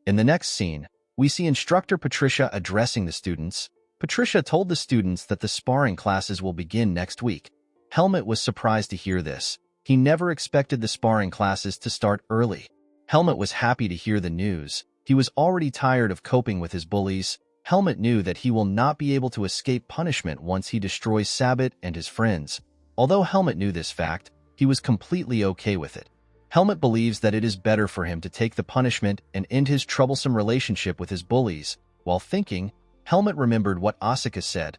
In the next scene, we see instructor Patricia addressing the students. Patricia told the students that the sparring classes will begin next week. Helmut was surprised to hear this. He never expected the sparring classes to start early. Helmut was happy to hear the news. He was already tired of coping with his bullies. Helmut knew that he will not be able to escape punishment once he destroys Sabbat and his friends. Although Helmut knew this fact, he was completely okay with it. Helmut believes that it is better for him to take the punishment and end his troublesome relationship with his bullies. While thinking, Helmut remembered what Asuka said.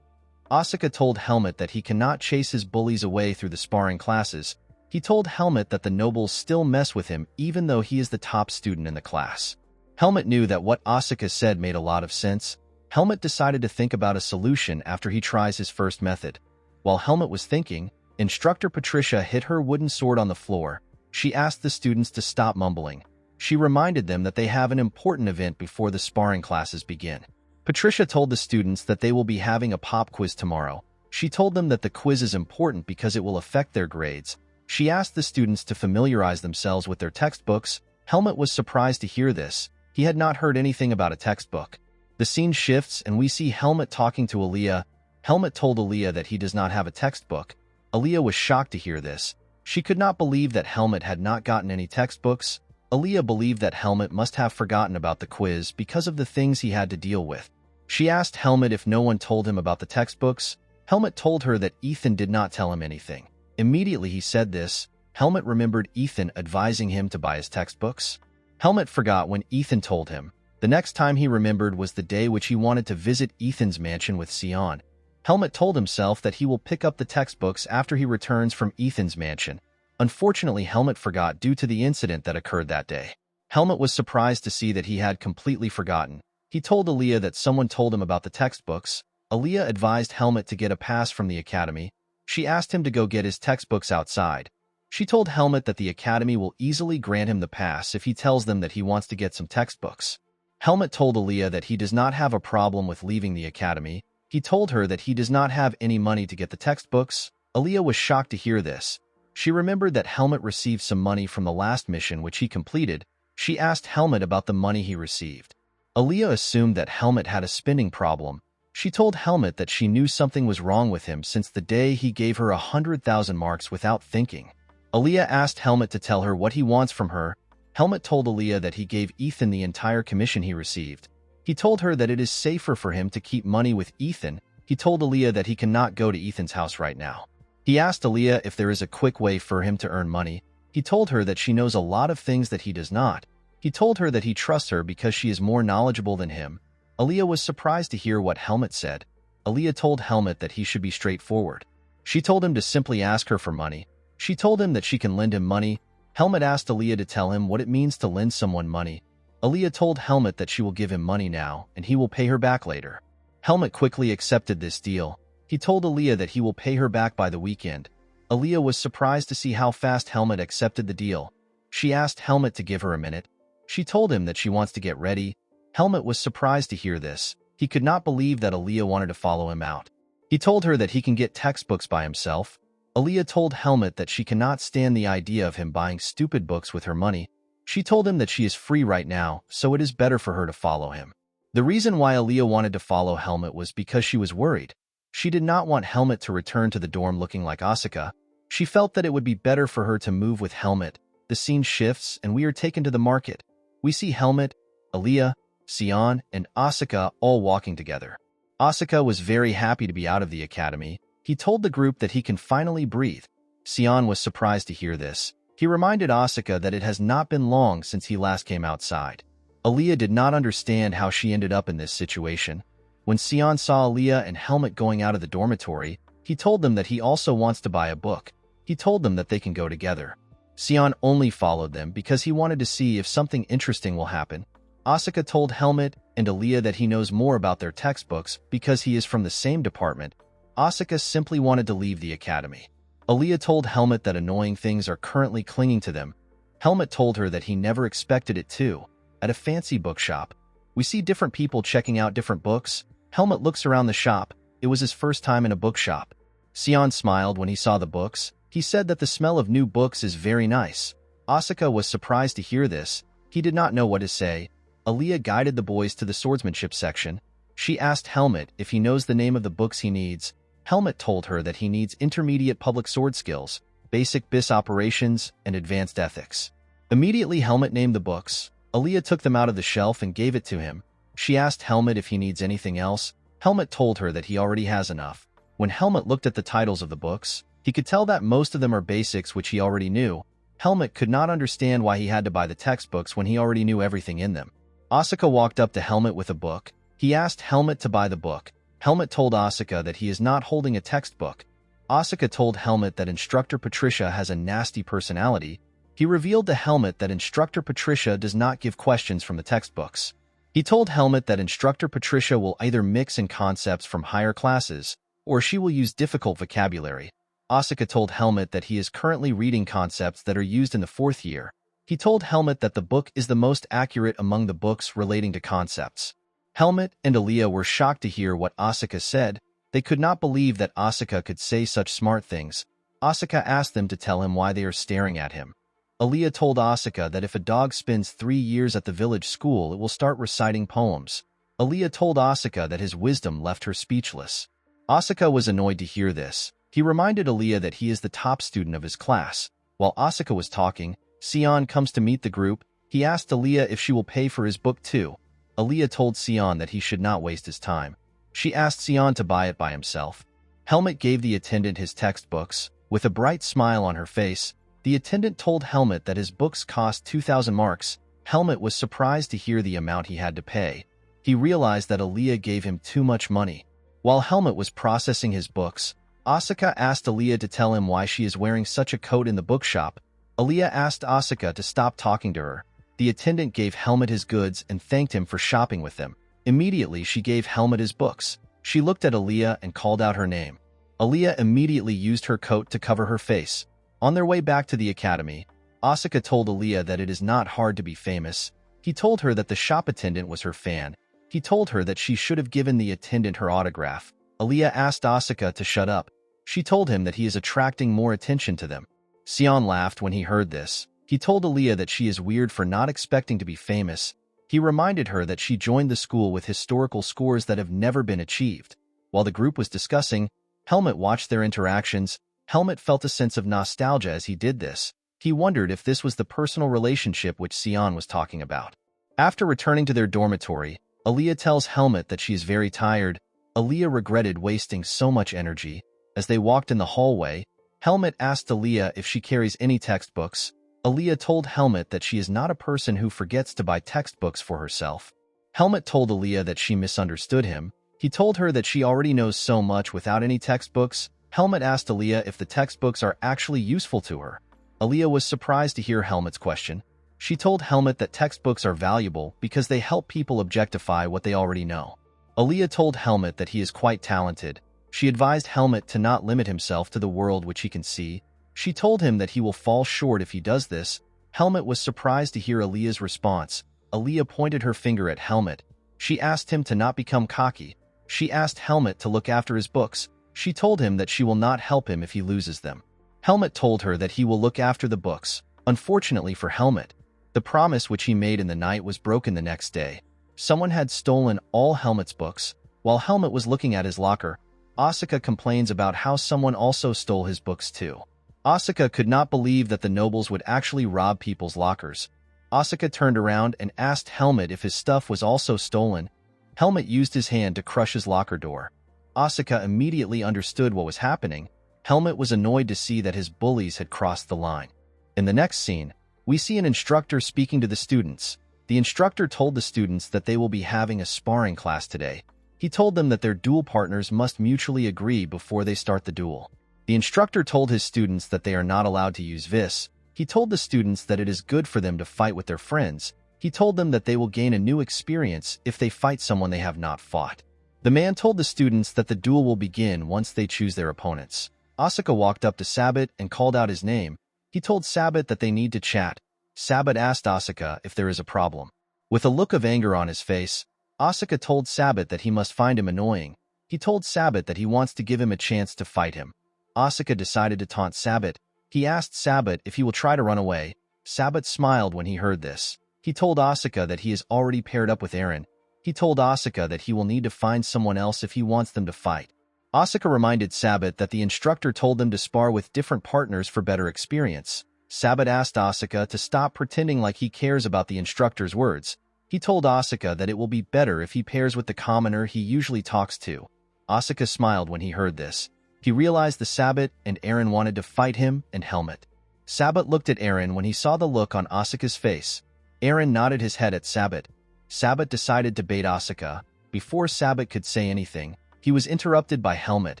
Asuka told Helmut that he cannot chase his bullies away through the sparring classes. He told Helmut that the nobles still mess with him even though he is the top student in the class. Helmut knew that what Asuka said made a lot of sense. Helmut decided to think about a solution after he tries his first method. While Helmut was thinking, Instructor Patricia hit her wooden sword on the floor. She asked the students to stop mumbling. She reminded them that they have an important event before the sparring classes begin. Patricia told the students that they will be having a pop quiz tomorrow. She told them that the quiz is important because it will affect their grades. She asked the students to familiarize themselves with their textbooks. Helmut was surprised to hear this. He had not heard anything about a textbook. The scene shifts and we see Helmut talking to Aaliyah. Helmut told Aaliyah that he does not have a textbook. Aaliyah was shocked to hear this. She could not believe that Helmut had not gotten any textbooks. Aaliyah believed that Helmut must have forgotten about the quiz because of the things he had to deal with. She asked Helmut if no one told him about the textbooks. Helmut told her that Ethan did not tell him anything. Immediately he said this, Helmut remembered Ethan advising him to buy his textbooks. Helmut forgot when Ethan told him. The next time he remembered was the day which he wanted to visit Ethan's mansion with Sion. Helmut told himself that he will pick up the textbooks after he returns from Ethan's mansion. Unfortunately, Helmut forgot due to the incident that occurred that day. Helmut was surprised to see that he had completely forgotten. He told Aaliyah that someone told him about the textbooks. Aaliyah advised Helmut to get a pass from the academy. She asked him to go get his textbooks outside. She told Helmut that the academy will easily grant him the pass if he tells them that he wants to get some textbooks. Helmut told Aaliyah that he does not have a problem with leaving the academy. He told her that he does not have any money to get the textbooks. Aaliyah was shocked to hear this. She remembered that Helmut received some money from the last mission which he completed. She asked Helmut about the money he received. Aaliyah assumed that Helmut had a spending problem. She told Helmut that she knew something was wrong with him since the day he gave her 100,000 marks without thinking. Aaliyah asked Helmut to tell her what he wants from her. Helmut told Aaliyah that he gave Ethan the entire commission he received. He told her that it is safer for him to keep money with Ethan. He told Aaliyah that he cannot go to Ethan's house right now. He asked Aaliyah if there is a quick way for him to earn money. He told her that she knows a lot of things that he does not. He told her that he trusts her because she is more knowledgeable than him. Aaliyah was surprised to hear what Helmut said. Aaliyah told Helmut that he should be straightforward. She told him to simply ask her for money. She told him that she can lend him money. Helmut asked Aaliyah to tell him what it means to lend someone money. Aaliyah told Helmut that she will give him money now and he will pay her back later. Helmut quickly accepted this deal. He told Aaliyah that he will pay her back by the weekend. Aaliyah was surprised to see how fast Helmut accepted the deal. She asked Helmut to give her a minute. She told him that she wants to get ready. Helmut was surprised to hear this. He could not believe that Aaliyah wanted to follow him out. He told her that he can get textbooks by himself. Aaliyah told Helmut that she cannot stand the idea of him buying stupid books with her money. She told him that she is free right now, so it is better for her to follow him. The reason why Aaliyah wanted to follow Helmut was because she was worried. She did not want Helmut to return to the dorm looking like Asuka. She felt that it would be better for her to move with Helmut. The scene shifts and we are taken to the market. We see Helmut, Aaliyah, Sion, and Asuka all walking together. Asuka was very happy to be out of the academy. He told the group that he can finally breathe. Sion was surprised to hear this. He reminded Asuka that it has not been long since he last came outside. Aaliyah did not understand how she ended up in this situation. When Sion saw Aaliyah and Helmut going out of the dormitory, he told them that he also wants to buy a book. He told them that they can go together. Sion only followed them because he wanted to see if something interesting will happen. Asuka told Helmut and Aaliyah that he knows more about their textbooks because he is from the same department. Asuka simply wanted to leave the academy. Aaliyah told Helmut that annoying things are currently clinging to them. Helmut told her that he never expected it too. At a fancy bookshop, we see different people checking out different books. Helmut looks around the shop. It was his first time in a bookshop. Sion smiled when he saw the books. He said that the smell of new books is very nice. Asuka was surprised to hear this. He did not know what to say. Aaliyah guided the boys to the swordsmanship section. She asked Helmut if he knows the name of the books he needs. Helmut told her that he needs intermediate public sword skills, basic BIS operations, and advanced ethics. Immediately, Helmut named the books. Aaliyah took them out of the shelf and gave it to him. She asked Helmut if he needs anything else. Helmut told her that he already has enough. When Helmut looked at the titles of the books, he could tell that most of them are basics which he already knew. Helmut could not understand why he had to buy the textbooks when he already knew everything in them. Asuka walked up to Helmut with a book. He asked Helmut to buy the book. Helmut told Asuka that he is not holding a textbook. Asuka told Helmut that Instructor Patricia has a nasty personality. He revealed to Helmut that Instructor Patricia does not give questions from the textbooks. He told Helmut that Instructor Patricia will either mix in concepts from higher classes, or she will use difficult vocabulary. Asuka told Helmut that he is currently reading concepts that are used in the 4th year. He told Helmut that the book is the most accurate among the books relating to concepts. Helmut and Aaliyah were shocked to hear what Asuka said. They could not believe that Asuka could say such smart things. Asuka asked them to tell him why they are staring at him. Aaliyah told Asuka that if a dog spends 3 years at the village school, it will start reciting poems. Aaliyah told Asuka that his wisdom left her speechless. Asuka was annoyed to hear this. He reminded Aaliyah that he is the top student of his class. While Asuka was talking, Sion comes to meet the group. He asked Aaliyah if she will pay for his book too. Aaliyah told Sion that he should not waste his time. She asked Sion to buy it by himself. Helmut gave the attendant his textbooks. With a bright smile on her face, the attendant told Helmut that his books cost 2,000 marks. Helmut was surprised to hear the amount he had to pay. He realized that Aaliyah gave him too much money. While Helmut was processing his books, Asuka asked Aaliyah to tell him why she is wearing such a coat in the bookshop. Aaliyah asked Asuka to stop talking to her. The attendant gave Helmut his goods and thanked him for shopping with them. Immediately, she gave Helmut his books. She looked at Aaliyah and called out her name. Aaliyah immediately used her coat to cover her face. On their way back to the academy, Asuka told Aaliyah that it is not hard to be famous. He told her that the shop attendant was her fan. He told her that she should have given the attendant her autograph. Aaliyah asked Asuka to shut up. She told him that he is attracting more attention to them. Sion laughed when he heard this. He told Aaliyah that she is weird for not expecting to be famous. He reminded her that she joined the school with historical scores that have never been achieved. While the group was discussing, Helmut watched their interactions. Helmut felt a sense of nostalgia as he did this. He wondered if this was the personal relationship which Sion was talking about. After returning to their dormitory, Aaliyah tells Helmut that she is very tired. Aaliyah regretted wasting so much energy. As they walked in the hallway, Helmut asked Aaliyah if she carries any textbooks. Aaliyah told Helmut that she is not a person who forgets to buy textbooks for herself. Helmut told Aaliyah that she misunderstood him. He told her that she already knows so much without any textbooks. Helmut asked Aaliyah if the textbooks are actually useful to her. Aaliyah was surprised to hear Helmut's question. She told Helmut that textbooks are valuable because they help people objectify what they already know. Aaliyah told Helmut that he is quite talented. She advised Helmut to not limit himself to the world which he can see. She told him that he will fall short if he does this. Helmut was surprised to hear Aaliyah's response. Aaliyah pointed her finger at Helmut. She asked him to not become cocky. She asked Helmut to look after his books. She told him that she will not help him if he loses them. Helmut told her that he will look after the books. Unfortunately for Helmut, the promise which he made in the night was broken the next day. Someone had stolen all Helmut's books. While Helmut was looking at his locker, Asuka complains about how someone also stole his books too. Asuka could not believe that the nobles would actually rob people's lockers. Asuka turned around and asked Helmut if his stuff was also stolen. Helmut used his hand to crush his locker door. Asuka immediately understood what was happening. Helmut was annoyed to see that his bullies had crossed the line. In the next scene, we see an instructor speaking to the students. The instructor told the students that they will be having a sparring class today. He told them that their duel partners must mutually agree before they start the duel. The instructor told his students that they are not allowed to use vis. He told the students that it is good for them to fight with their friends. He told them that they will gain a new experience if they fight someone they have not fought. The man told the students that the duel will begin once they choose their opponents. Asuka walked up to Sabbat and called out his name. He told Sabbat that they need to chat. Sabbat asked Asuka if there is a problem. With a look of anger on his face, Asuka told Sabbat that he must find him annoying. He told Sabbat that he wants to give him a chance to fight him. Asuka decided to taunt Sabbat. He asked Sabbat if he will try to run away. Sabbat smiled when he heard this. He told Asuka that he is already paired up with Eren. He told Asuka that he will need to find someone else if he wants them to fight. Asuka reminded Sabbat that the instructor told them to spar with different partners for better experience. Sabbat asked Asuka to stop pretending like he cares about the instructor's words. He told Asuka that it will be better if he pairs with the commoner he usually talks to. Asuka smiled when he heard this. He realized the Sabbat and Eren wanted to fight him and Helmut. Sabbat looked at Eren when he saw the look on Asuka's face. Eren nodded his head at Sabbat. Sabbat decided to bait Asuka. Before Sabbat could say anything, he was interrupted by Helmut.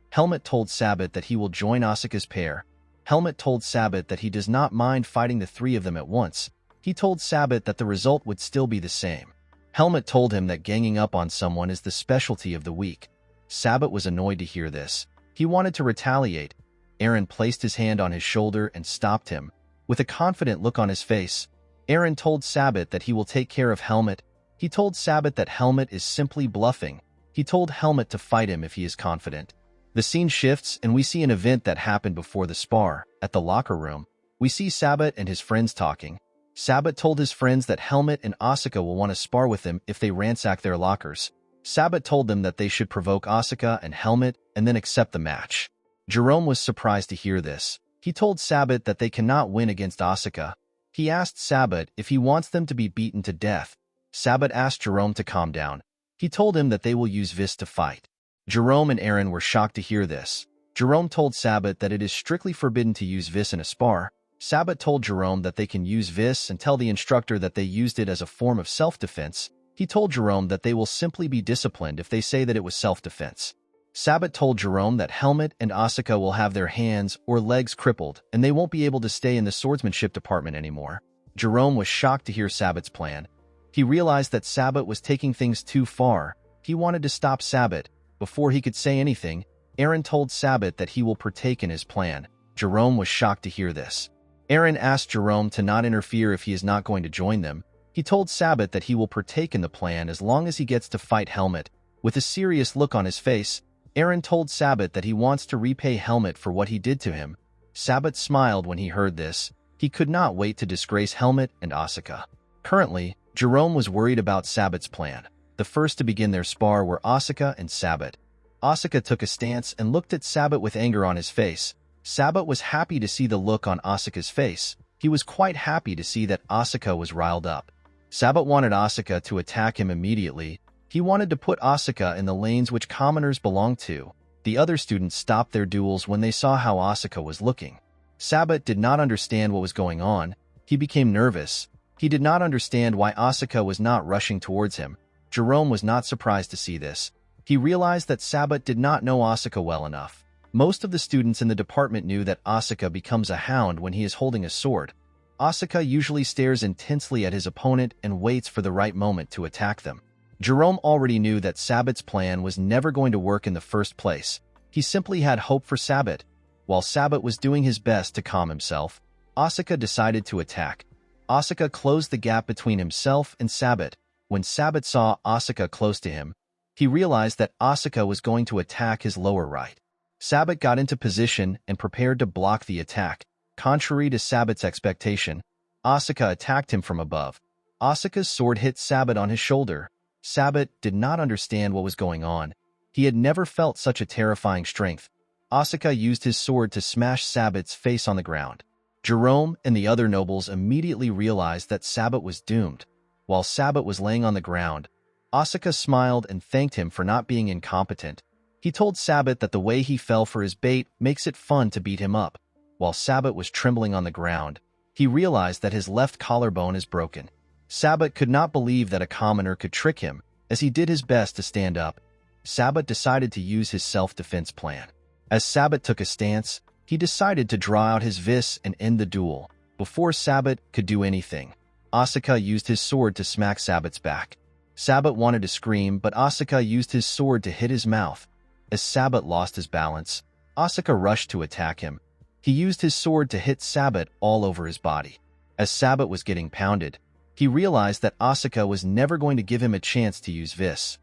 Helmut told Sabbat that he will join Asuka's pair. Helmut told Sabbat that he does not mind fighting the three of them at once. He told Sabbat that the result would still be the same. Helmut told him that ganging up on someone is the specialty of the weak. Sabbat was annoyed to hear this. He wanted to retaliate. Eren placed his hand on his shoulder and stopped him. With a confident look on his face, Eren told Sabbat that he will take care of Helmut. He told Sabbat that Helmut is simply bluffing. He told Helmut to fight him if he is confident. The scene shifts and we see an event that happened before the spar. At the locker room, we see Sabbat and his friends talking. Sabbat told his friends that Helmut and Asuka will want to spar with him if they ransack their lockers. Sabbat told them that they should provoke Asuka and Helmut and then accept the match. Jerome was surprised to hear this. He told Sabbat that they cannot win against Asuka. He asked Sabbat if he wants them to be beaten to death. Sabbat asked Jerome to calm down. He told him that they will use Vis to fight. Jerome and Eren were shocked to hear this. Jerome told Sabbat that it is strictly forbidden to use Vis in a spar. Sabbat told Jerome that they can use Vis and tell the instructor that they used it as a form of self-defense. He told Jerome that they will simply be disciplined if they say that it was self-defense. Sabbat told Jerome that Helmut and Asuka will have their hands or legs crippled and they won't be able to stay in the swordsmanship department anymore. Jerome was shocked to hear Sabbat's plan. He realized that Sabbat was taking things too far. He wanted to stop Sabbat. Before he could say anything, Eren told Sabbat that he will partake in his plan. Jerome was shocked to hear this. Eren asked Jerome to not interfere if he is not going to join them. He told Sabbat that he will partake in the plan as long as he gets to fight Helmut. With a serious look on his face, Eren told Sabbat that he wants to repay Helmut for what he did to him. Sabbat smiled when he heard this. He could not wait to disgrace Helmut and Asuka. Currently, Jerome was worried about Sabbat's plan. The first to begin their spar were Asuka and Sabbat. Asuka took a stance and looked at Sabbat with anger on his face. Sabbat was happy to see the look on Asuka's face. He was quite happy to see that Asuka was riled up. Sabbat wanted Asuka to attack him immediately. He wanted to put Asuka in the lanes which commoners belong to. The other students stopped their duels when they saw how Asuka was looking. Sabbat did not understand what was going on. He became nervous. He did not understand why Asuka was not rushing towards him. Jerome was not surprised to see this. He realized that Sabbat did not know Asuka well enough. Most of the students in the department knew that Asuka becomes a hound when he is holding a sword. Asuka usually stares intensely at his opponent and waits for the right moment to attack them. Jerome already knew that Sabbat's plan was never going to work in the first place. He simply had hope for Sabbat. While Sabbat was doing his best to calm himself, Asuka decided to attack. Asuka closed the gap between himself and Sabbat. When Sabbat saw Asuka close to him, he realized that Asuka was going to attack his lower right. Sabbat got into position and prepared to block the attack. Contrary to Sabbat's expectation, Asuka attacked him from above. Asuka's sword hit Sabbat on his shoulder. Sabbat did not understand what was going on. He had never felt such a terrifying strength. Asuka used his sword to smash Sabbat's face on the ground. Jerome and the other nobles immediately realized that Sabbat was doomed. While Sabbat was laying on the ground, Asuka smiled and thanked him for not being incompetent. He told Sabbat that the way he fell for his bait makes it fun to beat him up. While Sabbat was trembling on the ground, he realized that his left collarbone is broken. Sabbat could not believe that a commoner could trick him, as he did his best to stand up. Sabbat decided to use his self-defense plan. As Sabbat took a stance, he decided to draw out his vis and end the duel. Before Sabbat could do anything, Asuka used his sword to smack Sabbat's back. Sabbat wanted to scream, but Asuka used his sword to hit his mouth. As Sabbat lost his balance, Asuka rushed to attack him. He used his sword to hit Sabbat all over his body. As Sabbat was getting pounded, he realized that Asuka was never going to give him a chance to use Vis.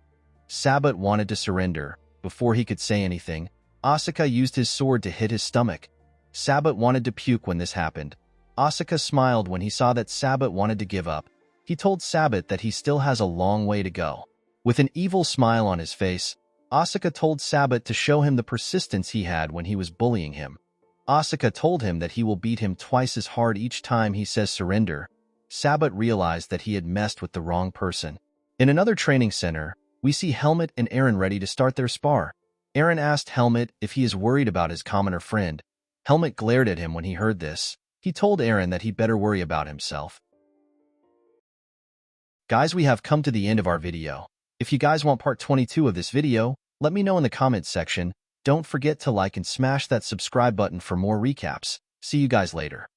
Sabbat wanted to surrender. Before he could say anything, Asuka used his sword to hit his stomach. Sabbat wanted to puke when this happened. Asuka smiled when he saw that Sabbat wanted to give up. He told Sabbat that he still has a long way to go. With an evil smile on his face, Asuka told Sabbat to show him the persistence he had when he was bullying him. Asuka told him that he will beat him twice as hard each time he says surrender. Sabbat realized that he had messed with the wrong person. In another training center, we see Helmut and Aaron ready to start their spar. Aaron asked Helmut if he is worried about his commoner friend. Helmut glared at him when he heard this. He told Aaron that he better worry about himself. Guys, we have come to the end of our video. If you guys want part 22 of this video, let me know in the comments section. Don't forget to like and smash that subscribe button for more recaps. See you guys later.